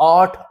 $8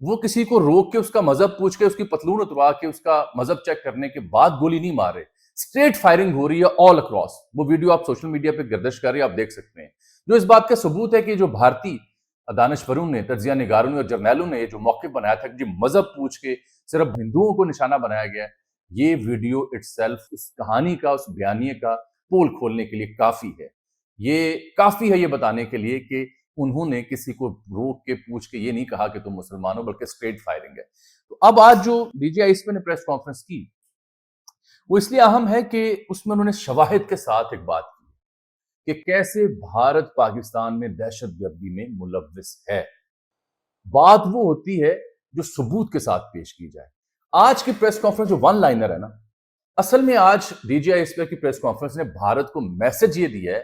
وہ کسی کو روک کے اس کا مذہب پوچھ کے اس کی پتلون اتروا کے اس کا مذہب چیک کرنے کے بعد گولی نہیں مار رہے. اسٹریٹ فائرنگ ہو رہی ہے آل اکراس. وہ ویڈیو آپ سوشل میڈیا پہ گردش کر رہے ہیں, آپ دیکھ سکتے ہیں, جو اس بات کا ثبوت ہے کہ جو بھارتی دانشوروں نے, تجزیہ نگاروں نے اور جرنیلوں نے یہ جو موقف بنایا تھا کہ مذہب پوچھ کے صرف ہندوؤں کو نشانہ بنایا گیا ہے, یہ ویڈیو اٹ سیلف اس کہانی کا, اس بیانیے کا پول کھولنے کے لیے کافی ہے. یہ کافی ہے یہ بتانے کے لیے کہ انہوں نے کسی کو روک کے پوچھ کے یہ نہیں کہا کہ تم مسلمان ہو, بلکہ اسٹریٹ فائرنگ ہے. تو اب آج جو D G I S P نے پریس کانفرنس کی وہ اس لیے اہم ہے کہ اس میں انہوں نے شواہد کے ساتھ ایک بات کی کہ کیسے بھارت پاکستان میں دہشت گردی میں ملوث ہے. بات وہ ہوتی ہے جو ثبوت کے ساتھ پیش کی جائے. آج کی پریس کانفرنس جو ون لائنر ہے نا, اصل میں آج D G I S P کی پریس کانفرنس نے بھارت کو میسج یہ دیا ہے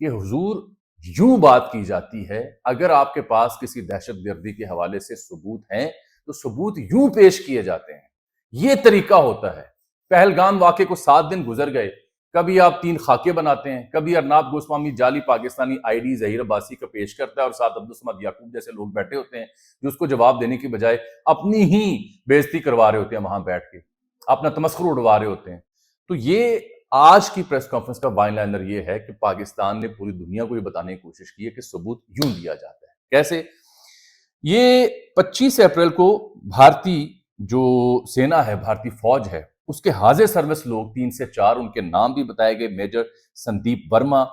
کہ حضور یوں بات کی جاتی ہے, اگر آپ کے پاس کسی دہشت گردی کے حوالے سے ثبوت ہیں تو ثبوت یوں پیش کیے جاتے ہیں. یہ طریقہ ہوتا ہے. پہلگام واقعے کو 7 دن گزر گئے, کبھی آپ 3 خاکے بناتے ہیں, کبھی ارناب گوسوامی جعلی پاکستانی آئی ڈی ظہیر عباسی کا پیش کرتا ہے اور ساتھ عبدالصمد یعقوب جیسے لوگ بیٹھے ہوتے ہیں جو اس کو جواب دینے کی بجائے اپنی ہی بےعزتی کروا رہے ہوتے ہیں وہاں بیٹھ کے, اپنا تمسخر اڑوا رہے ہوتے ہیں. تو یہ آج کی پریس کانفرنس کا وائن لائنر یہ ہے کہ پاکستان نے پوری دنیا کو یہ بتانے کی کوشش کی ہے کہ ثبوت یوں دیا جاتا ہے. کیسے؟ یہ 25 اپریل کو بھارتی جو سینا ہے, بھارتی فوج ہے, اس کے حاضر سروس لوگ 3 سے 4, ان کے نام بھی بتائے گئے, میجر سندیپ ورما,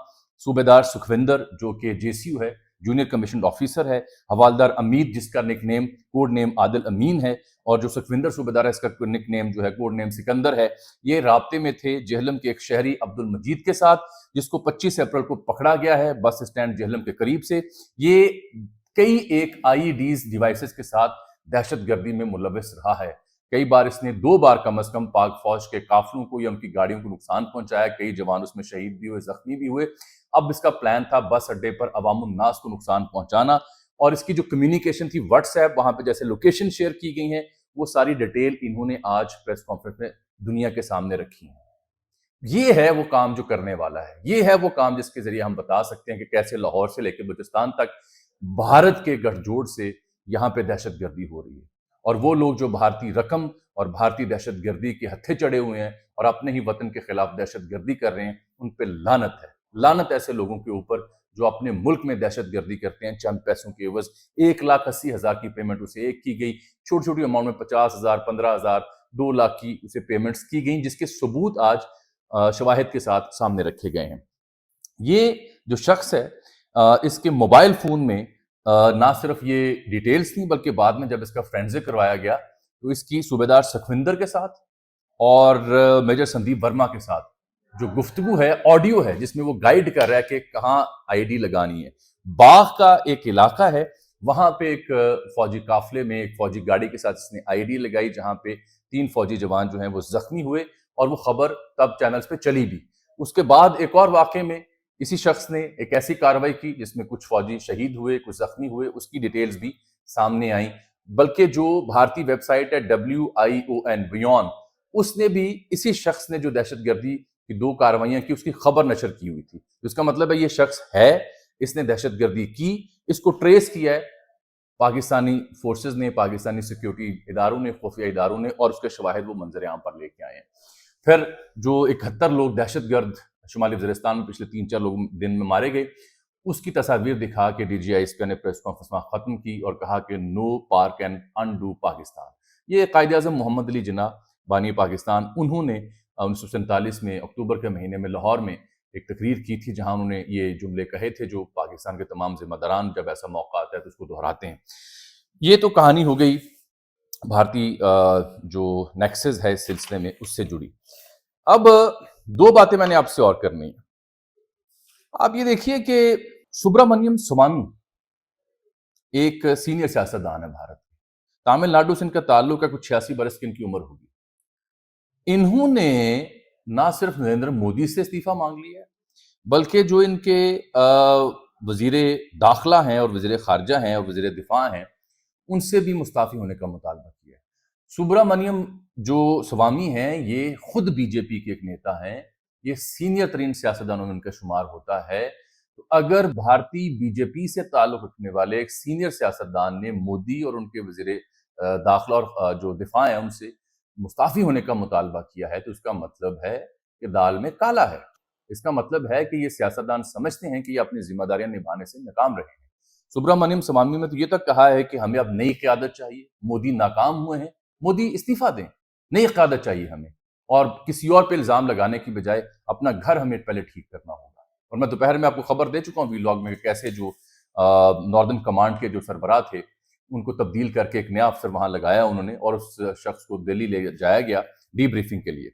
صوبیدار سکھوندر جو کہ جے سی یو ہے, جونیئر کمیشنڈ آفیسر ہے, حوالدار امید جس کا نک نیم کوڈ نیم عادل امین ہے, اور جو سکھوندر صوبیدار ہے اس کا نک نیم جو ہے کوڈ نیم سکندر ہے. یہ رابطے میں تھے جہلم کے ایک شہری عبد المجید کے ساتھ, جس کو 25 اپریل کو پکڑا گیا ہے بس اسٹینڈ جہلم کے قریب سے. یہ کئی ایک آئی ڈیز ڈیوائسز کے ساتھ دہشت گردی میں ملوث رہا ہے. کئی بار اس نے 2 بار کم از کم پاک فوج کے قافلوں کو یا ان کی گاڑیوں کو نقصان پہنچایا, کئی جوان اس میں شہید بھی ہوئے, زخمی بھی ہوئے. اب اس کا پلان تھا بس اڈے پر عوام الناس کو نقصان پہنچانا, اور اس کی جو کمیونیکیشن تھی واٹس ایپ, وہاں پہ جیسے لوکیشن شیئر کی گئی ہیں, وہ ساری ڈیٹیل انہوں نے آج پریس کانفرنس میں دنیا کے سامنے رکھی ہیں. یہ ہے وہ کام جو کرنے والا ہے, یہ ہے وہ کام جس کے ذریعے ہم بتا سکتے ہیں کہ کیسے لاہور سے لے کے بلوچستان تک بھارت کے گٹھ جوڑ سے یہاں پہ دہشت گردی ہو رہی ہے. اور وہ لوگ جو بھارتی رقم اور بھارتی دہشت گردی کے ہتھے چڑھے ہوئے ہیں اور اپنے ہی وطن کے خلاف دہشت گردی کر رہے ہیں, ان پہ لعنت ہے. لعنت ایسے لوگوں کے اوپر جو اپنے ملک میں دہشت گردی کرتے ہیں چند پیسوں کے عوض. 1,80,000 کی پیمنٹ اسے ایک کی گئی, چھوٹی چھوٹی اماؤنٹ میں 50,000, 15,000, 2 لاکھ کی اسے پیمنٹس کی گئیں, جس کے ثبوت آج شواہد کے ساتھ سامنے رکھے گئے ہیں. یہ جو شخص ہے, اس کے موبائل فون میں نہ صرف یہ ڈیٹیلز تھیں, بلکہ بعد میں جب اس کا فرینزک کروایا گیا تو اس کی صوبیدار سکھوندر کے ساتھ اور میجر سندیپ ورما کے ساتھ جو گفتگو ہے, آڈیو ہے, جس میں وہ گائیڈ کر رہا ہے کہ کہاں آئی ڈی لگانی ہے. باغ کا ایک علاقہ ہے, وہاں پہ ایک فوجی قافلے میں ایک فوجی گاڑی کے ساتھ اس نے آئی ڈی لگائی, جہاں پہ 3 فوجی جوان جو ہیں وہ زخمی ہوئے, اور وہ خبر تب چینلز پہ چلی بھی. اس کے بعد ایک اور واقعے میں اسی شخص نے ایک ایسی کارروائی کی جس میں کچھ فوجی شہید ہوئے, کچھ زخمی ہوئے, اس کی ڈیٹیلز بھی سامنے آئیں. بلکہ جو بھارتی ویب سائٹ ہے WION بیون, اس نے بھی اسی شخص نے جو دہشت گردی کی 2 کارروائیاں کی اس کی خبر نشر کی ہوئی تھی. اس کا مطلب ہے یہ شخص ہے, اس نے دہشت گردی کی, اس کو ٹریس کیا ہے پاکستانی فورسز نے, پاکستانی سیکیورٹی اداروں نے, خفیہ اداروں نے, اور اس کے شواہد وہ منظر عام پر لے کے آئے ہیں. پھر جو 71 لوگ دہشت گرد شمالی وزیرستان میں پچھلے 3-4 لوگ دن میں مارے گئے, اس کی تصاویر دکھا کے D G I S P نے پریس کانفرنس میں ختم کی اور کہا کہ نو پار کین انڈو پاکستان. یہ قائد اعظم محمد علی جناح بانی پاکستان, انہوں نے 1947 میں اکتوبر کے مہینے میں لاہور میں ایک تقریر کی تھی, جہاں انہوں نے یہ جملے کہے تھے جو پاکستان کے تمام ذمہ داران جب ایسا موقع آتا ہے تو اس کو دہراتے ہیں. یہ تو کہانی ہو گئی بھارتی جو نیکسس ہے اس سلسلے میں اس سے جڑی. اب 2 باتیں میں نے آپ سے اور کرنی ہیں. آپ یہ دیکھیے کہ سبرامنیم سوامی ایک سینئر سیاستدان ہے بھارت کے, تامل ناڈو سے ان کا تعلق ہے, کچھ 86 برس کی ان کی عمر ہوگی. انہوں نے نہ صرف نریندر مودی سے استعفیٰ مانگ لیا ہے, بلکہ جو ان کے وزیر داخلہ ہیں اور وزیر خارجہ ہیں اور وزیر دفاع ہیں, ان سے بھی مستعفی ہونے کا مطالبہ کیا ہے. سبرامنیم جو سوامی ہیں یہ خود بی جے پی کے ایک نیتا ہیں, یہ سینئر ترین سیاستدانوں میں ان کا شمار ہوتا ہے. تو اگر بھارتی بی جے پی سے تعلق رکھنے والے ایک سینئر سیاستدان نے مودی اور ان کے وزیر داخلہ اور جو دفاع ہے ان سے مستعفی ہونے کا مطالبہ کیا ہے، تو اس کا مطلب ہے کہ دال میں کالا ہے۔ اس کا مطلب ہے کہ یہ سیاستدان سمجھتے ہیں کہ یہ اپنی ذمہ داریاں نبھانے سے ناکام رہے ہیں۔ سبرامنیم سوامی نے تو یہ تک کہا ہے کہ ہمیں اب نئی قیادت چاہیے، مودی ناکام ہوئے ہیں، مودی استعفیٰ دیں، نئی قیادت چاہیے ہمیں، اور کسی اور پہ الزام لگانے کی بجائے اپنا گھر ہمیں پہلے ٹھیک کرنا ہوگا۔ اور میں دوپہر میں آپ کو خبر دے چکا ہوں ویلاگ میں کہ کیسے جو ناردرن کمانڈ کے جو سربراہ تھے ان کو تبدیل کر کے ایک نیا افسر وہاں لگایا انہوں نے، اور اس شخص کو دہلی لے جایا گیا ڈی بریفنگ کے لیے۔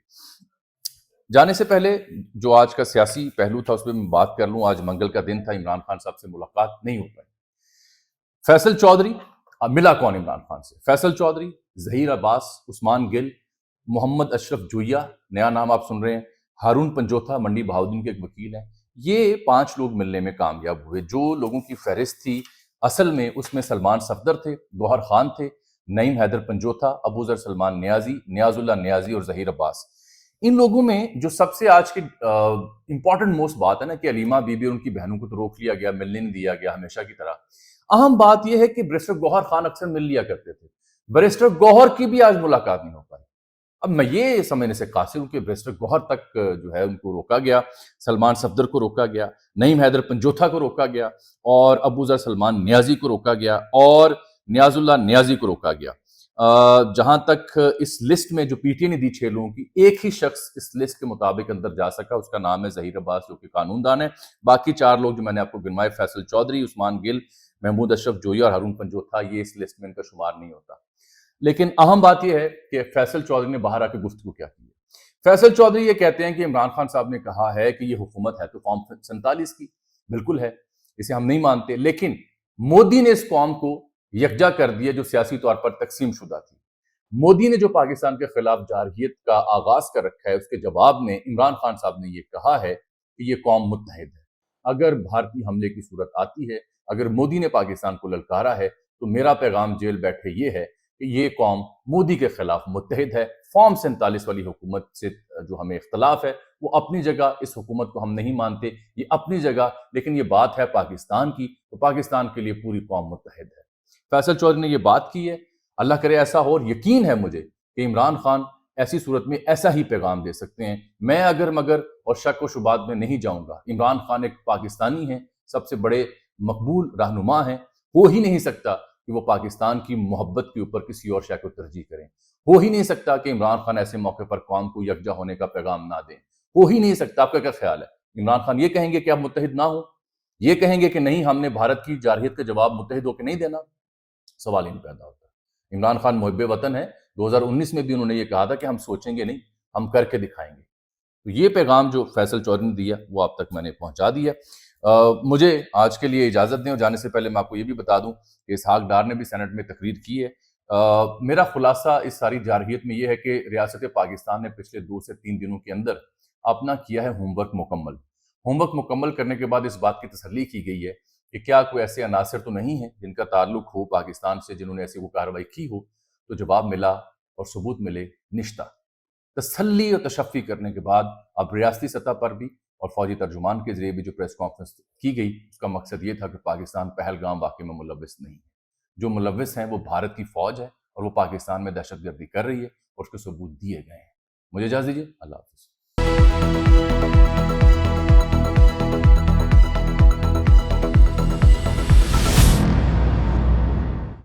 جانے سے پہلے جو آج کا سیاسی پہلو تھا اس پہ میں بات کر لوں۔ آج منگل کا دن تھا، عمران خان صاحب سے ملاقات نہیں ہو پائی۔ فیصل چودھری ملا کون عمران خان سے؟ فیصل چودھری، ظہیر عباس، عثمان گل، محمد اشرف جوئیہ، نیا نام آپ سن رہے ہیں، ہارون پنجوتھا منڈی بہاؤالدین کے ایک وکیل ہیں، یہ 5 لوگ ملنے میں کامیاب ہوئے۔ جو لوگوں کی فہرست تھی اصل میں اس میں سلمان صفدر تھے، گوہر خان تھے، نعیم حیدر پنجوتھا، ابو ذر سلمان نیازی، نیاز اللہ نیازی اور ظہیر عباس۔ ان لوگوں میں جو سب سے آج کی امپورٹنٹ موسٹ بات ہے نا کہ علیمہ بی بی اور ان کی بہنوں کو تو روک لیا گیا، ملنے نہیں دیا گیا ہمیشہ کی طرح۔ اہم بات یہ ہے کہ بیرسٹر گوہر خان اکثر مل لیا کرتے تھے، بیرسٹر گوہر کی بھی آج ملاقات نہیں ہو پائی۔ اب میں یہ سمجھنے سے قاصر ہوں کہ بیرسٹر گوہر تک جو ہے ان کو روکا گیا، سلمان صفدر کو روکا گیا، نعیم حیدر پنجوتھا کو روکا گیا، اور ابو ذر سلمان نیازی کو روکا گیا، اور نیاز اللہ نیازی کو روکا گیا۔ جہاں تک اس لسٹ میں جو پی ٹی نے دی 6 لوگوں کی، ایک ہی شخص اس لسٹ کے مطابق اندر جا سکا، اس کا نام ہے ظہیر عباس جو کہ قانون دان ہے۔ باقی 4 لوگ جو میں نے آپ کو گنوائے، فیصل چودھری، عثمان گل، محمود اشرف جوئیہ اور ہارون پنجوتھا، یہ اس لسٹ میں ان کا شمار نہیں ہوتا۔ لیکن اہم بات یہ ہے کہ فیصل چودھری نے باہر آ کے گفتگو کیا کی ہے۔ فیصل چودھری یہ کہتے ہیں کہ عمران خان صاحب نے کہا ہے کہ یہ حکومت ہے تو قوم 47 کی، بالکل ہے، اسے ہم نہیں مانتے، لیکن مودی نے اس قوم کو یکجا کر دیا جو سیاسی طور پر تقسیم شدہ تھی۔ مودی نے جو پاکستان کے خلاف جارحیت کا آغاز کر رکھا ہے، اس کے جواب میں عمران خان صاحب نے یہ کہا ہے کہ یہ قوم متحد ہے۔ اگر بھارتی حملے کی صورت آتی ہے، اگر مودی نے پاکستان کو للکارا ہے، تو میرا پیغام جیل بیٹھے یہ ہے کہ یہ قوم مودی کے خلاف متحد ہے۔ فارم 47 والی حکومت سے جو ہمیں اختلاف ہے وہ اپنی جگہ، اس حکومت کو ہم نہیں مانتے، یہ اپنی جگہ، لیکن یہ بات ہے پاکستان کی، تو پاکستان کے لیے پوری قوم متحد ہے۔ فیصل چودھری نے یہ بات کی ہے، اللہ کرے ایسا ہو، اور یقین ہے مجھے کہ عمران خان ایسی صورت میں ایسا ہی پیغام دے سکتے ہیں۔ میں اگر مگر اور شک و شبہات میں نہیں جاؤں گا، عمران خان ایک پاکستانی ہیں، سب سے بڑے مقبول رہنما ہیں، ہو ہی نہیں سکتا کہ وہ پاکستان کی محبت کے اوپر کسی اور شے کو ترجیح کریں۔ ہو ہی نہیں سکتا کہ عمران خان ایسے موقع پر قوم کو یکجا ہونے کا پیغام نہ دیں۔ ہو ہی نہیں سکتا۔ آپ کا کیا خیال ہے؟ عمران خان یہ کہیں گے کہ آپ متحد نہ ہوں؟ یہ کہیں گے کہ نہیں، ہم نے بھارت کی جارحیت کا جواب متحد ہو کے نہیں دینا؟ سوال ہی نہیں پیدا ہوتا۔ عمران خان محب وطن ہے، 2019 میں بھی انہوں نے یہ کہا تھا کہ ہم سوچیں گے نہیں، ہم کر کے دکھائیں گے۔ تو یہ پیغام جو فیصل چودھری نے دیا وہ آپ تک میں نے پہنچا دیا۔ مجھے آج کے لیے اجازت دیں، اور جانے سے پہلے میں آپ کو یہ بھی بتا دوں کہ اسحاق ڈار نے بھی سینٹ میں تقریر کی ہے۔ میرا خلاصہ اس ساری جارحیت میں یہ ہے کہ ریاست پاکستان نے پچھلے 2 سے 3 دنوں کے اندر اپنا کیا ہے ہوم ورک مکمل۔ ہوم ورک مکمل کرنے کے بعد اس بات کی تسلی کی گئی ہے کہ کیا کوئی ایسے عناصر تو نہیں ہیں جن کا تعلق ہو پاکستان سے، جنہوں نے ایسی وہ کارروائی کی ہو؟ تو جواب ملا اور ثبوت ملے نشتہ۔ تسلی اور تشفی کرنے کے بعد اب ریاستی سطح پر بھی اور فوجی ترجمان کے ذریعے بھی جو پریس کانفرنس کی گئی، اس کا مقصد یہ تھا کہ پاکستان پہلگام واقعے میں ملوث نہیں ہے۔ جو ملوث ہیں وہ بھارت کی فوج ہے، اور وہ پاکستان میں دہشت گردی کر رہی ہے، اور اس کے ثبوت دیے گئے ہیں۔ مجھے اجازت دیجیے، اللہ حافظ۔